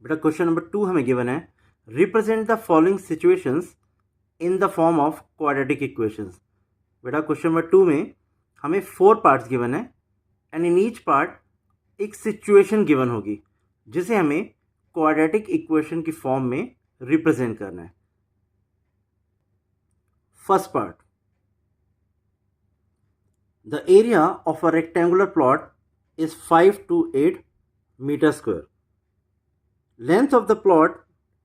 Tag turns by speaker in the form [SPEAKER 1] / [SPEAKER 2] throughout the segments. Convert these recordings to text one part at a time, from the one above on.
[SPEAKER 1] बेटा question number 2 हमें given है, represent the following situations in the form of quadratic equations. बेटा question number 2 में हमें 4 पार्ट्स गिवन है एंड इन ईच पार्ट एक सिचुएशन गिवन होगी जिसे हमें क्वाड्रेटिक इक्वेशन की फॉर्म में रिप्रेजेंट करना है। First part, the area of a rectangular plot is 5 to 8 meter square. Length of the plot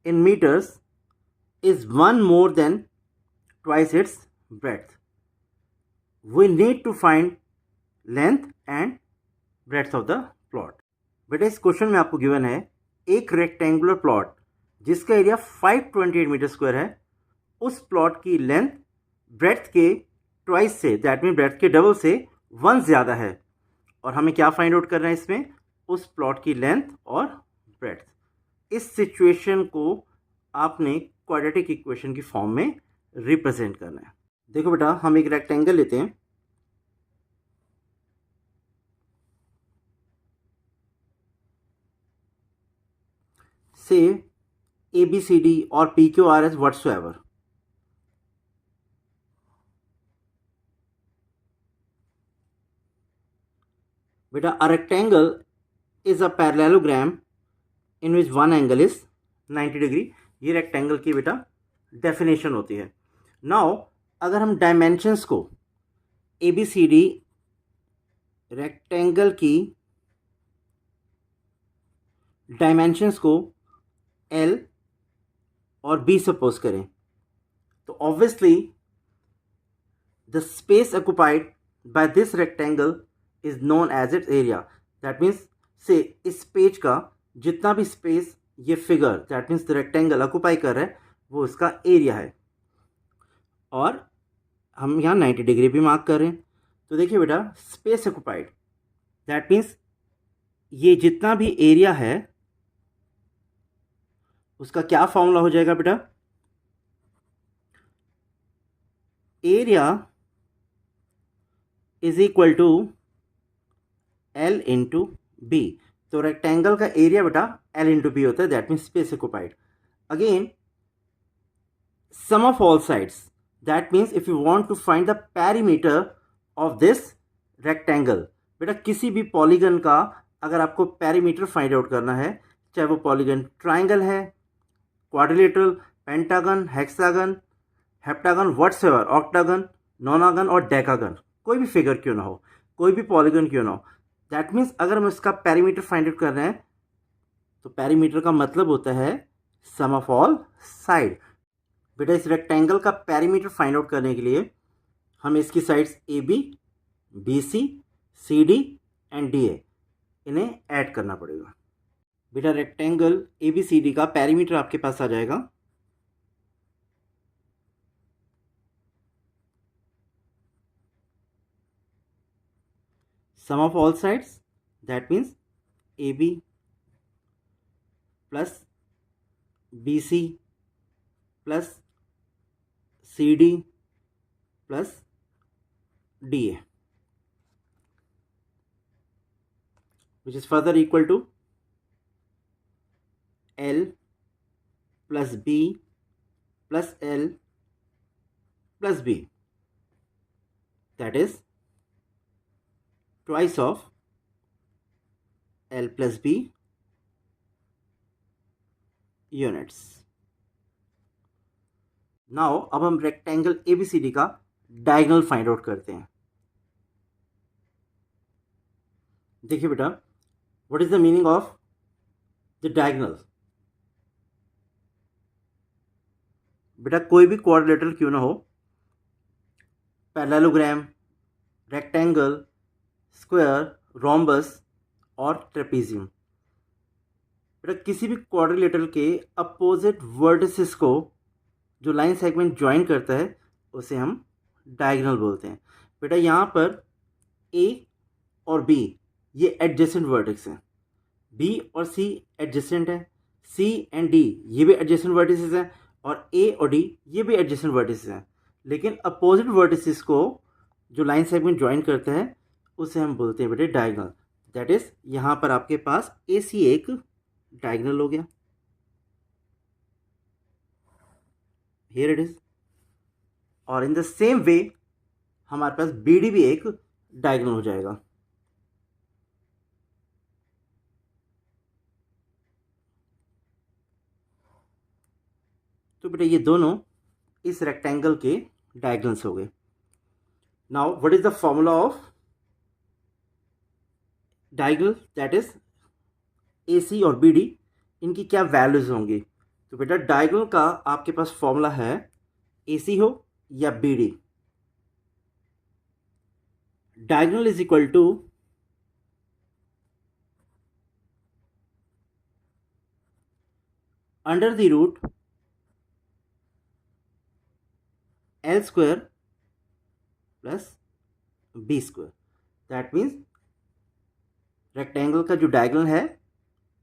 [SPEAKER 1] in meters is 1 more than twice its breadth. We need to find length and breadth of the plot. बेटा इस question में आपको given है एक rectangular plot जिसका area 528 metre square है, उस plot की लेंथ ब्रेड्थ के ट्वाइस से, दैट मीन ब्रेड्थ के डबल से 1 ज़्यादा है, और हमें क्या फाइंड आउट करना है इसमें, उस प्लॉट की लेंथ और ब्रेड्थ। इस सिचुएशन को आपने क्वाड्रेटिक इक्वेशन की फॉर्म में रिप्रेजेंट करना है। देखो बेटा, हम एक रेक्टेंगल लेते हैं, से ABCD और PQRS whatsoever। बेटा a rectangle is a parallelogram in which one angle is 90 degree. ये रेक्टेंगल की बेटा डेफिनेशन होती है। नाउ अगर हम डायमेंशंस को ABCD रेक्टेंगल की डायमेंशंस को L और B सपोज करें, तो obviously the space occupied by this rectangle is known as its area. That means से इस पेज का जितना भी स्पेस ये figure, that means the rectangle occupy कर रहा है, वो इसका एरिया है। और हम यहाँ 90 डिग्री भी मार्क कर रहे हैं। तो देखिए बेटा, स्पेस ऑक्युपाइड दैट मीन्स ये जितना भी एरिया है उसका क्या फॉर्मूला हो जाएगा बेटा, area is equal to L into B. तो रेक्टेंगल का एरिया बेटा L इंटू बी होता है, that means space occupied. Again sum of all sides, that means if you want to find the perimeter of this rectangle. बेटा किसी भी polygon का अगर आपको पेरीमीटर फाइंड आउट करना है, चाहे वो पॉलीगन ट्राइंगल है, quadrilateral, pentagon, hexagon, heptagon, whatsoever, octagon, nonagon और डेकागन, कोई भी फिगर क्यों ना हो, कोई भी पॉलीगन क्यों ना हो, दैट मीन्स अगर हम इसका पेरीमीटर फाइंड आउट कर रहे हैं तो पेरीमीटर का मतलब होता है सम ऑफ ऑल साइड। बेटा इस रेक्टेंगल का पेरीमीटर फाइंड आउट करने के लिए हमें इसकी sides AB, BC, CD and DA इन्हें ऐड करना पड़ेगा। बेटा रेक्टेंगल ABCD का पेरीमीटर आपके पास आ जाएगा sum of all sides, that means AB plus BC plus CD plus DA, which is further equal to L plus B plus L plus B, that is twice of L plus B units. Now अब हम rectangle ABCD का diagonal find out करते हैं। देखिए बेटा, what is the meaning of the diagonal. बेटा कोई भी क्वाड्रिलेटरल क्यों ना हो, पैरेललोग्राम, रेक्टेंगल, स्क्वायर, रोम्बस और ट्रेपीजियम, बेटा किसी भी क्वाड्रिलेटरल के अपोजिट वर्टिसेस को जो लाइन सेगमेंट ज्वाइन करता है उसे हम डायगोनल बोलते हैं। बेटा यहाँ पर A और B ये एडजेसेंट वर्टेक्स हैं, B और C एडजेसेंट है, C एंड D ये भी एडजेसेंट वर्टिसेस हैं, और A और D ये भी एडजेसेंट वर्टिसेस हैं। लेकिन अपोजिट वर्टिसेस को जो लाइन सेगमेंट ज्वाइन करता है उसे हम बोलते हैं बेटे डायगोनल। दैट इज यहाँ पर आपके पास AC एक डायगोनल हो गया। Here it is. और इन द सेम वे हमारे पास बी डी भी एक डायगोनल हो जाएगा। तो बेटा ये दोनों इस रेक्टेंगल के डायगोनल्स हो गए। Now what is the formula of diagonal, that is A C और बी डी, इनकी क्या वैल्यूज होंगी। तो बेटा डायगोनल का आपके पास फॉर्मूला है ए सी हो या B D, diagonal is equal to under the root L square plus B square. That means rectangle का जो डायगोनल है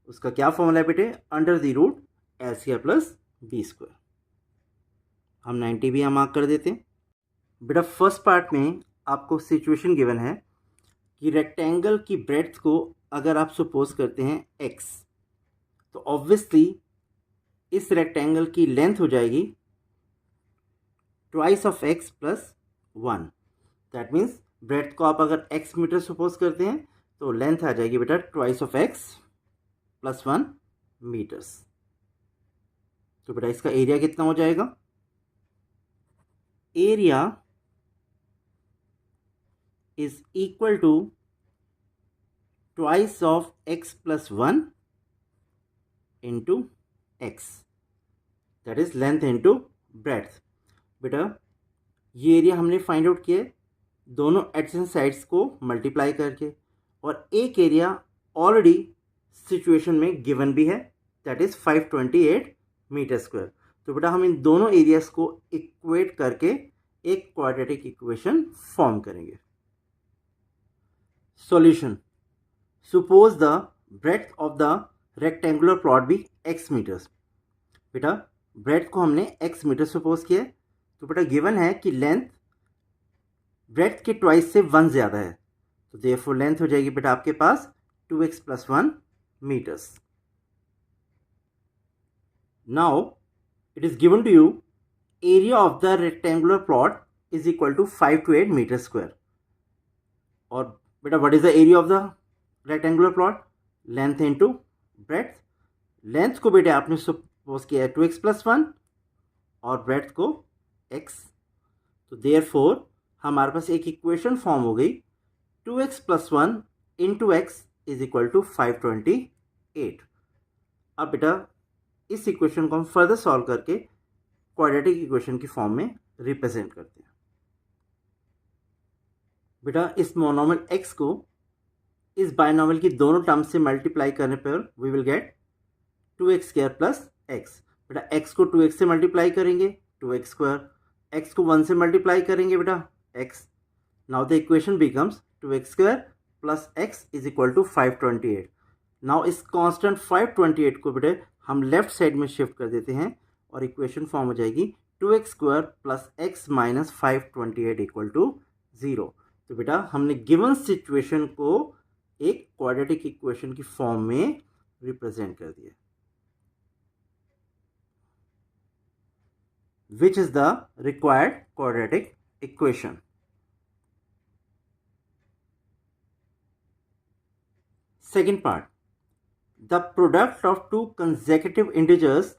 [SPEAKER 1] उसका क्या फॉर्मूला है बेटे, under the root L square plus B square. हम 90 भी यहाँ मार्क कर देते हैं। बेटा फर्स्ट पार्ट में आपको सिचुएशन गिवन है कि रेक्टेंगल की ब्रेड्थ को अगर आप सपोज करते हैं x, तो ऑब्वियसली इस रेक्टेंगल की लेंथ हो जाएगी twice of x plus 1। That means breadth को आप अगर x मीटर सपोज करते हैं तो लेंथ आ जाएगी बेटा twice of x plus 1 metres. तो बेटा इसका एरिया कितना हो जाएगा, area is equal to twice of x plus 1 into x, that is length into breadth। बेटा ये एरिया हमने फाइंड आउट किया दोनों एडजेसेंट साइड्स को मल्टीप्लाई करके, और एक एरिया ऑलरेडी सिचुएशन में गिवन भी है, दैट इज 528 मीटर स्क्वायर। तो बेटा हम इन दोनों एरियाज को इक्वेट करके एक क्वाड्रेटिक इक्वेशन फॉर्म करेंगे। Solution, suppose the breadth of the rectangular plot be x meters। बेटा ब्रेथ को हमने x मीटर सपोज किया है, तो बेटा गिवन है कि लेंथ ब्रेथ के ट्वाइस से 1 ज़्यादा है, तो देयरफॉर लेंथ हो जाएगी बेटा आपके पास 2x plus 1 metres. Now it is given to you area of the rectangular plot is equal to 5 to 8 metre square. और बेटा what is the area of the rectangular plot, length into breadth. Length को बेटे आपने suppose किया है 2x plus 1 और breadth को x, तो देयरफॉर हमारे पास एक इक्वेशन फॉर्म हो गई 2x plus 1 into x is equal to 528। अब बेटा इस इक्वेशन को हम फर्दर सॉल्व करके क्वाड्रेटिक इक्वेशन की फॉर्म में रिप्रेजेंट करते हैं। बेटा इस मोनोमियल x को इस बायनोमियल की दोनों टर्म्स से मल्टीप्लाई करने पर we will get 2x square plus x। बेटा x को 2x से मल्टीप्लाई करेंगे 2x स्क्वायर, x को 1 से मल्टीप्लाई करेंगे बेटा x। Now the equation becomes 2x square plus x is equal to 528। Now इस कांस्टेंट 528 को बेटे हम लेफ्ट साइड में शिफ्ट कर देते हैं और इक्वेशन फॉर्म हो जाएगी 2x square plus x minus 528 equal to 0। तो बेटा हमने गिवन सिचुएशन को एक क्वाड्रेटिक इक्वेशन की फॉर्म में रिप्रेजेंट कर दिया, which is the required quadratic equation. Second part, the product of two consecutive integers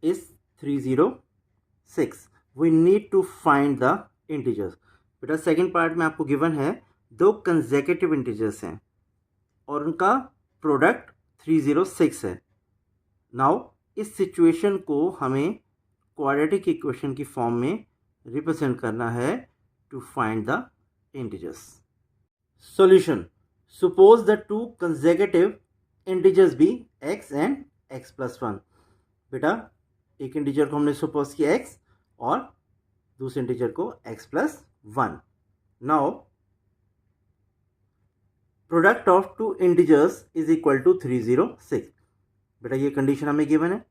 [SPEAKER 1] is 306। We need to find the integers. बेटा सेकेंड पार्ट में आपको गिवन है दो कंसेक्यूटिव इंटीजर्स हैं और उनका प्रोडक्ट 306 है। नाउ इस सिचुएशन को हमें क्वाड्रेटिक इक्वेशन की फॉर्म में रिप्रेजेंट करना है to find the integers. Solution, suppose the two consecutive integers be x and x plus 1। बेटा एक इंटीजर को हमने सपोज किया x और दूसरे इंटीजर को x plus 1। Now product of two integers is equal to 306। बेटा ये कंडीशन हमें गिवन है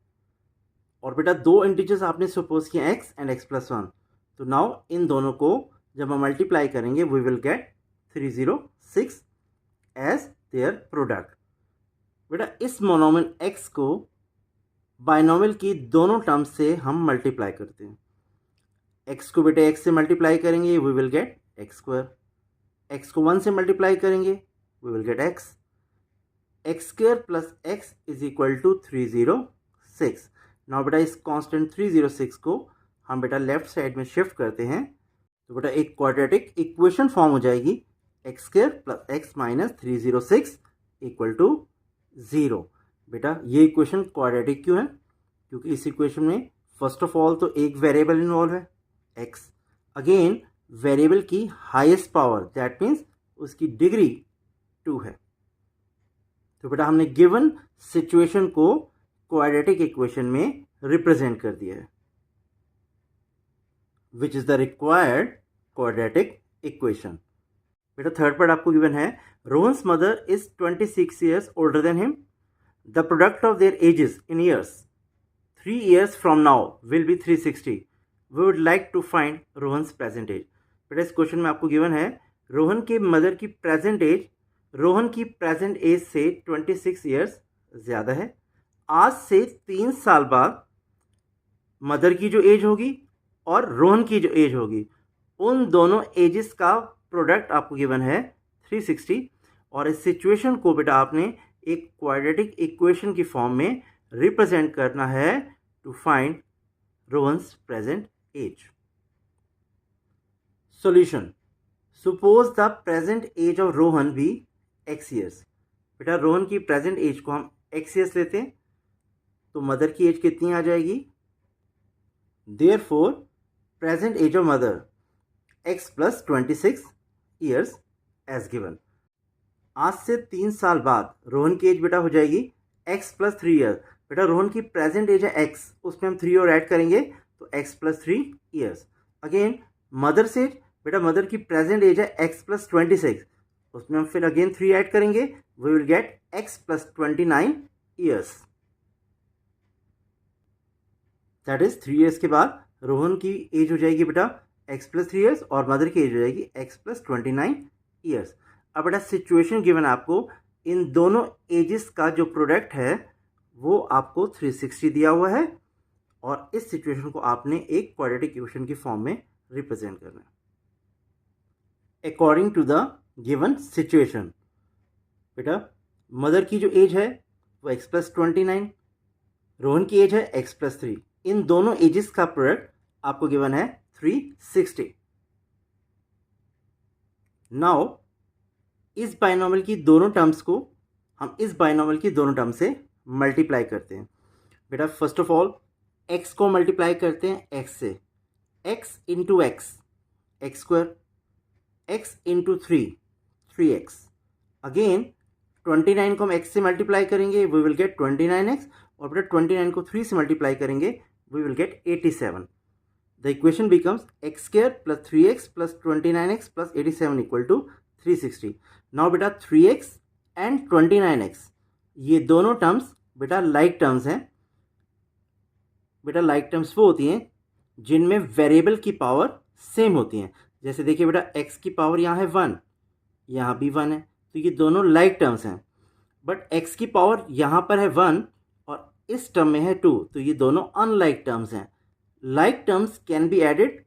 [SPEAKER 1] और बेटा दो इंटीजर्स आपने सपोज किया x एंड x प्लस 1। तो नाउ इन दोनों को जब हम मल्टीप्लाई करेंगे we will get 306 as their product. बेटा इस मोनोमियल x को बायनोमियल की दोनों टर्म्स से हम मल्टीप्लाई करते हैं, x को बेटा x से मल्टीप्लाई करेंगे we will get x square, x को 1 से मल्टीप्लाई करेंगे we will get x, x square plus x is equal to 306। Now बेटा इस कांस्टेंट 306 को हम बेटा लेफ्ट साइड में शिफ्ट करते हैं तो बेटा एक क्वाड्रेटिक इक्वेशन फॉर्म हो जाएगी, x square plus x minus 306 equal to 0। बेटा ये इक्वेशन क्वाड्रेटिक क्यों है? क्योंकि इस इक्वेशन में फर्स्ट ऑफ ऑल तो एक वेरिएबल इन्वॉल्व है x, अगेन वेरिएबल की हाईएस्ट पावर दैट मीन्स उसकी डिग्री 2 है। तो बेटा हमने गिवन सिचुएशन को क्वाड्रेटिक इक्वेशन में रिप्रेजेंट कर दिया है, विच is the required quadratic equation. बेटा थर्ड पार्ट आपको गिवन है, Rohan's mother is 26 years older than him. The product of their ages in years 3 years from now will be 360. We would like to find Rohan's present age. बेटा इस question में आपको given है रोहन के mother की present as Rohan की present as से 26 years ज़्यादा है। आज से 3 साल बाद मदर की जो एज होगी और रोहन की जो एज होगी उन दोनों एजेस का प्रोडक्ट आपको गिवन है 360, और इस सिचुएशन को बेटा आपने एक क्वाड्रेटिक इक्वेशन की फॉर्म में रिप्रेजेंट करना है to find Rohan's present age. Solution, suppose the present age of Rohan be x years। बेटा रोहन की प्रेजेंट एज को हम x years लेते हैं तो मदर की एज कितनी आ जाएगी, therefore present age of mother x plus 26 years age given. आज से 3 साल बाद रोहन की एज बेटा हो जाएगी x प्लस 3 ईयर। बेटा रोहन की प्रेजेंट एज है x, उसमें हम 3 और ऐड करेंगे तो x plus 3 years. Again mother से बेटा मदर की प्रेजेंट एज है x प्लस 26, उसमें हम फिर अगेन 3 ऐड करेंगे we will get x plus 29 years. That is 3 years के बाद रोहन की एज हो जाएगी बेटा x प्लस 3 ईयर्स और मदर की एज हो जाएगी x प्लस 29 ईयर्स। अब बेटा सिचुएशन गिवन आपको इन दोनों एजेस का जो प्रोडक्ट है वो आपको 360 दिया हुआ है और इस सिचुएशन को आपने एक क्वाड्रेटिक इक्वेशन की फॉर्म में रिप्रेजेंट करना है according to the given situation. बेटा मदर की जो एज है वो x प्लस 29, रोहन की एज है x प्लस 3, इन दोनों एजेस का प्रोडक्ट आपको गिवन है 360। नाउ इस बाइनोमियल की दोनों टर्म्स को हम इस बाइनोमियल की दोनों टर्म से मल्टीप्लाई करते हैं। बेटा फर्स्ट ऑफ ऑल x को मल्टीप्लाई करते हैं x से, x into x x square, x into 3x। Again 29 को हम x से मल्टीप्लाई करेंगे वी विल गेट 29x, और बेटा 29 को 3 से मल्टीप्लाई करेंगे we will get 87। The equation becomes x square plus 3x plus 29x plus 87 equal to 360। Now बेटा 3x एंड 29x ये दोनों टर्म्स बेटा लाइक टर्म्स हैं। बेटा लाइक टर्म्स वो होती हैं जिनमें वेरिएबल की पावर सेम होती हैं। जैसे देखिए बेटा x की पावर यहाँ है 1, यहाँ भी 1 है, तो ये दोनों लाइक टर्म्स हैं। बट x की पावर यहाँ पर है 1 और इस टर्म में है 2, तो ये दोनों अनलाइक टर्म्स हैं। Like terms can be added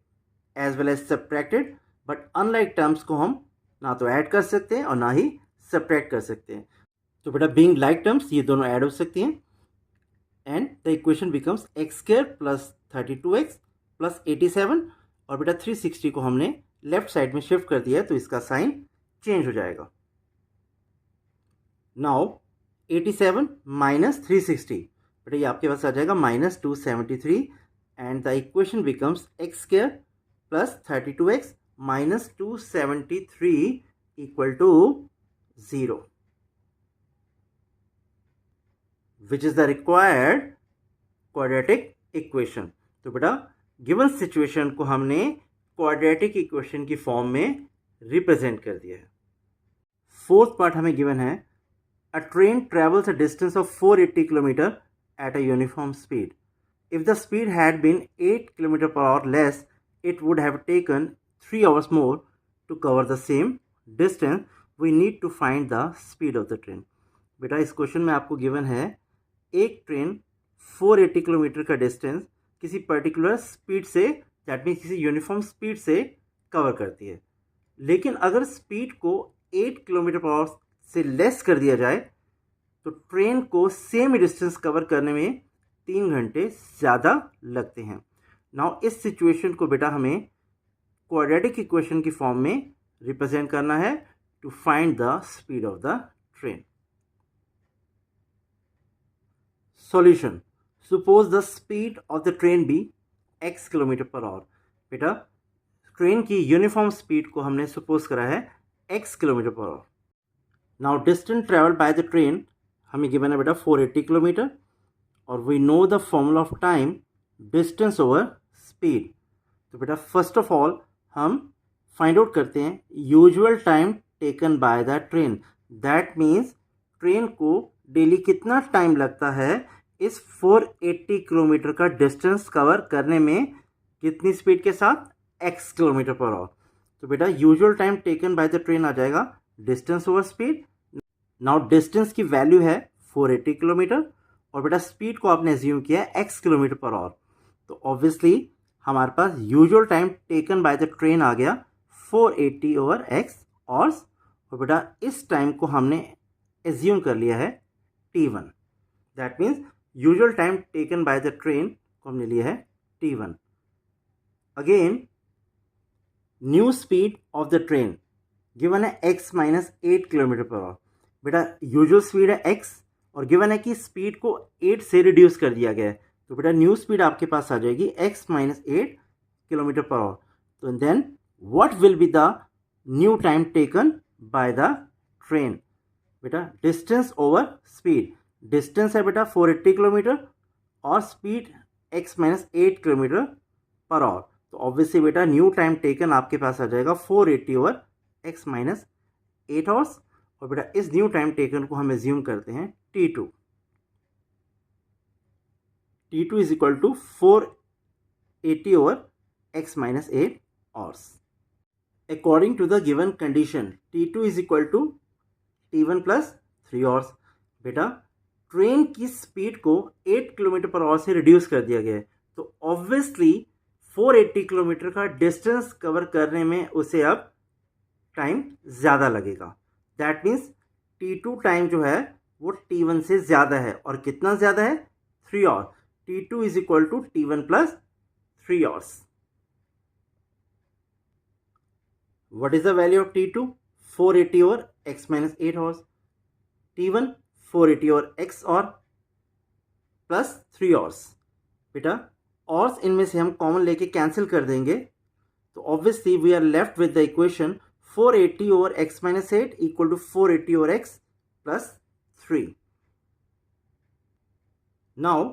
[SPEAKER 1] as well as subtracted, but unlike terms को हम ना तो ऐड कर सकते हैं और ना ही सब्ट्रैक्ट कर सकते हैं। तो बेटा बीइंग लाइक टर्म्स ये दोनों ऐड हो सकती हैं and the equation becomes x square plus 32x plus 87, और बेटा 360 को हमने लेफ्ट साइड में शिफ्ट कर दिया है तो इसका साइन चेंज हो जाएगा। नाउ 87 माइनस 360, बेटा ये आपके पास आ जाएगा minus 273 and the equation becomes x square plus 32x minus 273 equal to 0, which is the required quadratic equation. तो बेटा गिवन सिचुएशन को हमने क्वाड्रेटिक इक्वेशन की फॉर्म में रिप्रेजेंट कर दिया है। फोर्थ पार्ट हमें गिवन है, a train travels a distance of 480 kilometre at a uniform speed. If the speed had been 8 kilometre per hour less it would have taken 3 hours more to cover the same distance. We need to find the speed of the train. बेटा इस question में आपको given है एक train 480 kilometre का distance किसी particular speed say that means किसी uniform speed से कवर करती है। लेकिन अगर स्पीड को 8 किलोमीटर पर आवर से लेस कर दिया जाए तो ट्रेन को सेम डिस्टेंस कवर करने में 3 घंटे ज़्यादा लगते हैं। नाउ इस सिचुएशन को बेटा हमें क्वाड्रेटिक इक्वेशन की फॉर्म में रिप्रेजेंट करना है to find the speed of the train. Solution, suppose the speed of the train be x kilometre per hour. बेटा ट्रेन की यूनिफॉर्म स्पीड को हमने सपोज करा है x kilometre per hour. Now distance travel by the train हमें given है बेटा 480 kilometre, और we know the formula of time distance over speed. तो बेटा फर्स्ट ऑफ ऑल हम फाइंड आउट करते हैं usual time taken by the train. That means train को डेली कितना टाइम लगता है इस 480 किलोमीटर का डिस्टेंस कवर करने में, कितनी स्पीड के साथ, x किलोमीटर पर आवर। तो बेटा usual time taken by the train आ जाएगा distance over speed. Now distance की वैल्यू है 480 किलोमीटर और बेटा स्पीड को आपने एज्यूम किया है x किलोमीटर पर आवर। तो ऑब्वियसली हमारे पास usual time taken by the train आ गया 480 ओवर x और बेटा इस टाइम को हमने एज्यूम कर लिया है t1। That means usual time taken by the train को हमने लिया है t1। Again new speed of the train given है x minus 8 kilometre per hour. बेटा यूजुअल स्पीड है x और गिवन है कि स्पीड को 8 से रिड्यूस कर दिया गया है, तो बेटा न्यू स्पीड आपके पास आ जाएगी x minus 8 kilometre per hour. तो then what will be the new time taken by the train? बेटा डिस्टेंस ओवर स्पीड, डिस्टेंस है बेटा 480 किलोमीटर और speed x minus 8 kilometre per hour. तो ऑब्वियसली बेटा न्यू टाइम टेकन आपके पास आ जाएगा 480 ओवर x माइनस 8 आवर्स, और बेटा इस न्यू टाइम टेकन को हम एज्यूम करते हैं t2। t2 is equal to 480 over x minus 8 hours. According to the given condition t2 is equal to t1 plus 3 hours. बेटा ट्रेन की स्पीड को 8 किलोमीटर पर आवर से रिड्यूस कर दिया गया है, तो ऑब्वियसली 480 किलोमीटर का डिस्टेंस कवर करने में उसे अब टाइम ज़्यादा लगेगा। दैट मीन्स t2 टाइम जो है वो t1 से ज़्यादा है, और कितना ज़्यादा है, 3 hour. t2 is equal to t1 plus 3 hours. What is the value of t2? 480 over x minus 8 hours. t1 480 over x और प्लस 3 आवर्स। बेटा और इनमें से हम कॉमन लेके कैंसिल कर देंगे, तो obviously we are left with the equation 480 over x minus 8 equal to 480 over x plus 3। Now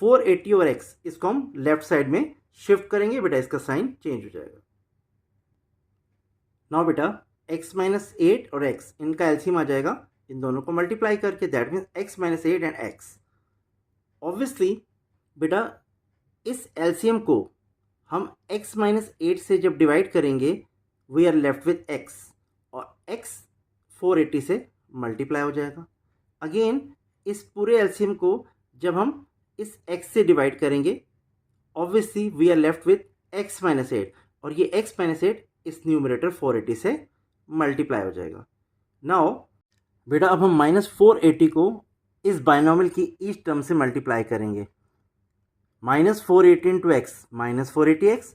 [SPEAKER 1] 480 over x इसको हम लेफ्ट साइड में शिफ्ट करेंगे, बेटा इसका साइन चेंज हो जाएगा। नाउ बेटा x माइनस 8 और x इनका एलसीएम आ जाएगा इन दोनों को मल्टीप्लाई करके, that means x minus 8 and x। Obviously बेटा इस एलसीएम को हम x माइनस 8 से जब डिवाइड करेंगे we are left with x, और x 480 से मल्टीप्लाई हो जाएगा। अगेन इस पूरे एलसीएम को जब हम इस x से डिवाइड करेंगे obviously we are left with x minus 8, और ये x माइनस 8 इस न्यूमरेटर 480 से मल्टीप्लाई हो जाएगा। नाउ बेटा अब हम माइनस 480 को इस बाइनोमियल की ईच टर्म से मल्टीप्लाई करेंगे। Minus 480 into x minus 480x,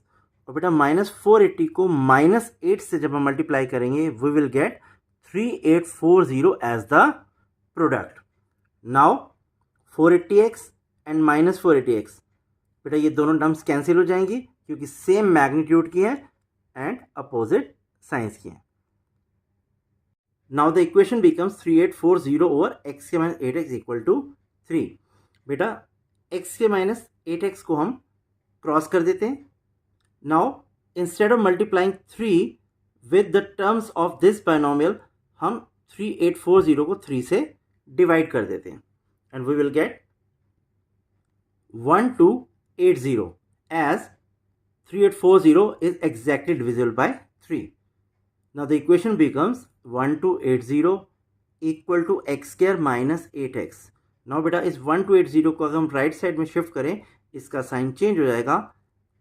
[SPEAKER 1] और बेटा माइनस 480 को माइनस 8 से जब हम मल्टीप्लाई करेंगे we will get 3840 as the product. Now 480x and minus 480x, बेटा ये दोनों टर्म्स कैंसिल हो जाएंगी क्योंकि सेम मैग्नीट्यूड की है एंड अपोजिट साइंस की है। Now the equation becomes 3840 over x के माइनस 8x इक्वल टू 3। बेटा x के माइनस 8x को हम क्रॉस कर देते हैं। Now instead of multiplying 3 with the terms of this binomial हम 3840 को 3 से डिवाइड कर देते हैं and we will get 1280 as 3840 is exactly divisible by 3. Now the equation becomes 1280 equal to x square minus 8x. Now बेटा इस 1280 को अगर हम राइट साइड में शिफ्ट करें इसका साइन चेंज हो जाएगा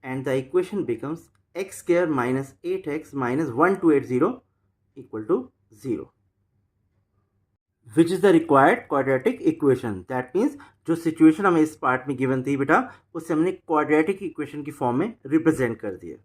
[SPEAKER 1] and the equation becomes x square minus 8x minus 1280 equal to 0, which is the required quadratic equation. That means जो सिचुएशन हमें इस पार्ट में गिवन थी बेटा, उसे हमने क्वाड्रेटिक इक्वेशन की फॉर्म में रिप्रेजेंट कर दिया.